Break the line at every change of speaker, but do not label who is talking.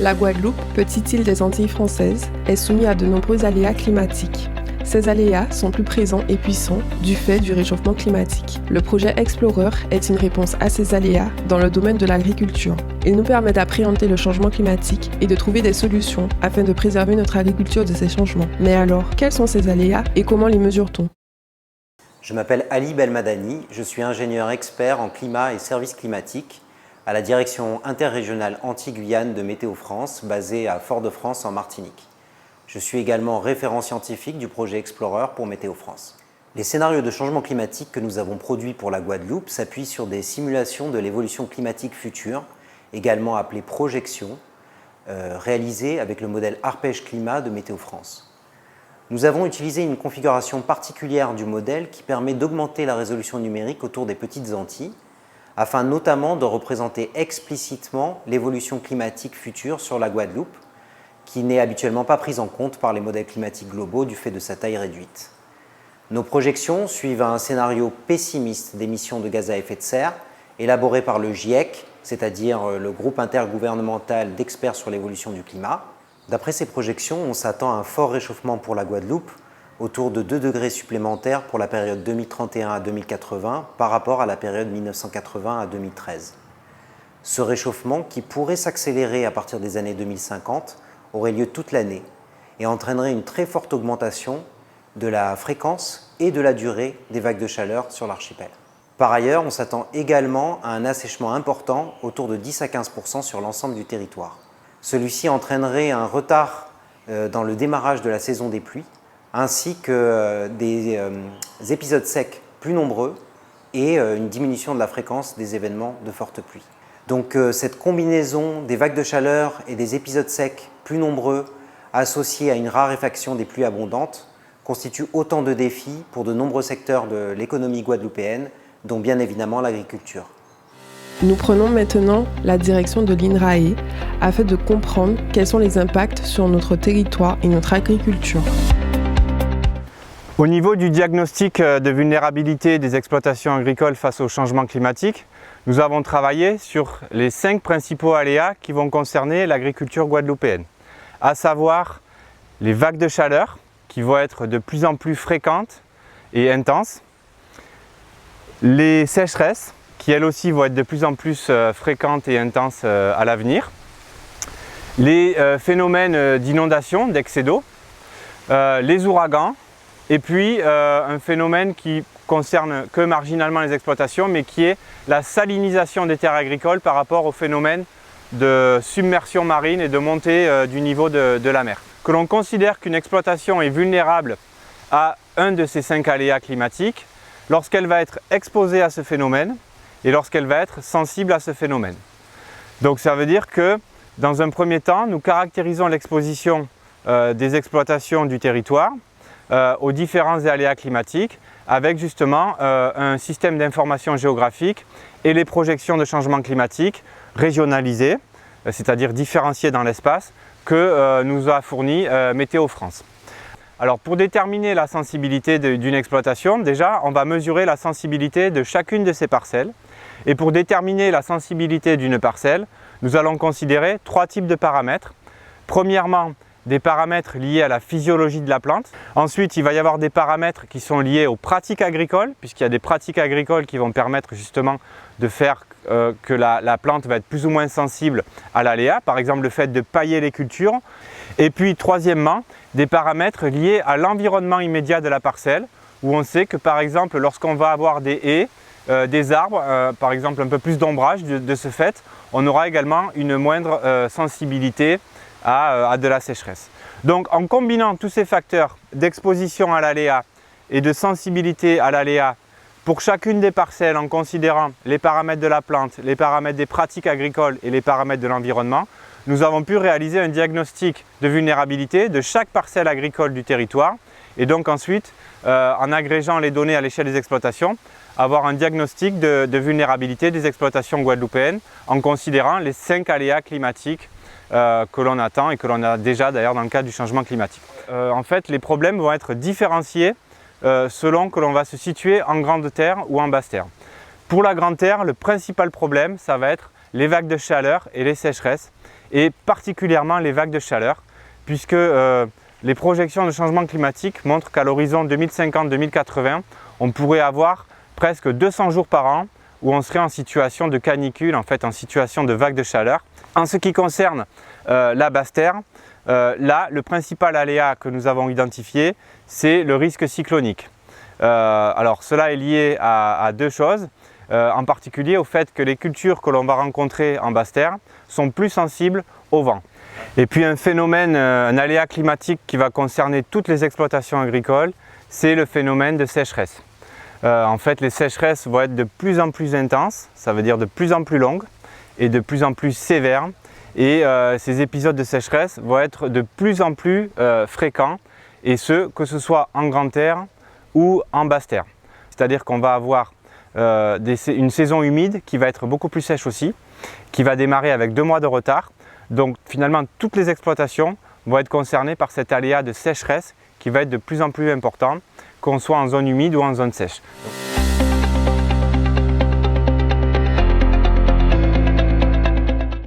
La Guadeloupe, petite île des Antilles françaises, est soumise à de nombreux aléas climatiques. Ces aléas sont plus présents et puissants du fait du réchauffement climatique. Le projet Explorer est une réponse à ces aléas dans le domaine de l'agriculture. Il nous permet d'appréhender le changement climatique et de trouver des solutions afin de préserver notre agriculture de ces changements. Mais alors, quels sont ces aléas et comment les mesure-t-on ?
Je m'appelle Ali Belmadani, je suis ingénieur expert en climat et services climatiques à la direction interrégionale Antilles-Guyane de Météo France, basée à Fort-de-France en Martinique. Je suis également référent scientifique du projet Explorer pour Météo France. Les scénarios de changement climatique que nous avons produits pour la Guadeloupe s'appuient sur des simulations de l'évolution climatique future, également appelées projections, réalisées avec le modèle Arpège Climat de Météo France. Nous avons utilisé une configuration particulière du modèle qui permet d'augmenter la résolution numérique autour des petites Antilles, afin notamment de représenter explicitement l'évolution climatique future sur la Guadeloupe, qui n'est habituellement pas prise en compte par les modèles climatiques globaux du fait de sa taille réduite. Nos projections suivent un scénario pessimiste d'émissions de gaz à effet de serre, élaboré par le GIEC, c'est-à-dire le groupe intergouvernemental d'experts sur l'évolution du climat. D'après ces projections, on s'attend à un fort réchauffement pour la Guadeloupe, autour de 2 degrés supplémentaires pour la période 2031 à 2080 par rapport à la période 1980 à 2013. Ce réchauffement, qui pourrait s'accélérer à partir des années 2050, aurait lieu toute l'année et entraînerait une très forte augmentation de la fréquence et de la durée des vagues de chaleur sur l'archipel. Par ailleurs, on s'attend également à un assèchement important, autour de 10 à 15% sur l'ensemble du territoire. Celui-ci entraînerait un retard dans le démarrage de la saison des pluies, ainsi que des épisodes secs plus nombreux et une diminution de la fréquence des événements de fortes pluies. Donc cette combinaison des vagues de chaleur et des épisodes secs plus nombreux, associés à une raréfaction des pluies abondantes, constitue autant de défis pour de nombreux secteurs de l'économie guadeloupéenne, dont bien évidemment l'agriculture.
Nous prenons maintenant la direction de l'INRAE afin de comprendre quels sont les impacts sur notre territoire et notre agriculture.
Au niveau du diagnostic de vulnérabilité des exploitations agricoles face au changement climatique, nous avons travaillé sur les 5 principaux aléas qui vont concerner l'agriculture guadeloupéenne, à savoir les vagues de chaleur qui vont être de plus en plus fréquentes et intenses, les sécheresses qui elles aussi vont être de plus en plus fréquentes et intenses à l'avenir, les phénomènes d'inondation, d'excès d'eau, les ouragans, et puis un phénomène qui concerne que marginalement les exploitations, mais qui est la salinisation des terres agricoles par rapport au phénomène de submersion marine et de montée du niveau de la mer. Que l'on considère qu'une exploitation est vulnérable à un de ces 5 aléas climatiques lorsqu'elle va être exposée à ce phénomène et lorsqu'elle va être sensible à ce phénomène. Donc ça veut dire que dans un premier temps, nous caractérisons l'exposition des exploitations du territoire aux différents aléas climatiques avec justement un système d'information géographique et les projections de changement climatique régionalisées, c'est-à-dire différenciées dans l'espace, que nous a fourni Météo France. Alors pour déterminer la sensibilité d'une exploitation, déjà on va mesurer la sensibilité de chacune de ces parcelles. Et pour déterminer la sensibilité d'une parcelle, nous allons considérer 3 types de paramètres. Premièrement, des paramètres liés à la physiologie de la plante. Ensuite, il va y avoir des paramètres qui sont liés aux pratiques agricoles, puisqu'il y a des pratiques agricoles qui vont permettre justement de faire que la plante va être plus ou moins sensible à l'aléa, par exemple le fait de pailler les cultures. Et puis troisièmement, des paramètres liés à l'environnement immédiat de la parcelle, où on sait que par exemple lorsqu'on va avoir des haies, des arbres, par exemple un peu plus d'ombrage de ce fait, on aura également une moindre sensibilité à de la sécheresse. Donc en combinant tous ces facteurs d'exposition à l'aléa et de sensibilité à l'aléa pour chacune des parcelles en considérant les paramètres de la plante, les paramètres des pratiques agricoles et les paramètres de l'environnement, nous avons pu réaliser un diagnostic de vulnérabilité de chaque parcelle agricole du territoire et donc ensuite, en agrégeant les données à l'échelle des exploitations, avoir un diagnostic de vulnérabilité des exploitations guadeloupéennes en considérant les 5 aléas climatiques que l'on attend et que l'on a déjà d'ailleurs dans le cadre du changement climatique. En fait, les problèmes vont être différenciés selon que l'on va se situer en grande terre ou en basse terre. Pour la grande terre, le principal problème, ça va être les vagues de chaleur et les sécheresses et particulièrement les vagues de chaleur, puisque les projections de changement climatique montrent qu'à l'horizon 2050-2080, on pourrait avoir presque 200 jours par an où on serait en situation de canicule, en fait en situation de vague de chaleur. En ce qui concerne la Basse-Terre, là, le principal aléa que nous avons identifié, c'est le risque cyclonique. Alors cela est lié à deux choses, en particulier au fait que les cultures que l'on va rencontrer en Basse-Terre sont plus sensibles au vent. Et puis un phénomène, un aléa climatique qui va concerner toutes les exploitations agricoles, c'est le phénomène de sécheresse. En fait, les sécheresses vont être de plus en plus intenses, ça veut dire de plus en plus longues et de plus en plus sévères. Et ces épisodes de sécheresse vont être de plus en plus fréquents, et ce, que ce soit en grande terre ou en basse terre. C'est-à-dire qu'on va avoir une saison humide qui va être beaucoup plus sèche aussi, qui va démarrer avec 2 mois de retard. Donc finalement, toutes les exploitations vont être concernées par cet aléa de sécheresse qui va être de plus en plus important, qu'on soit en zone humide ou en zone sèche.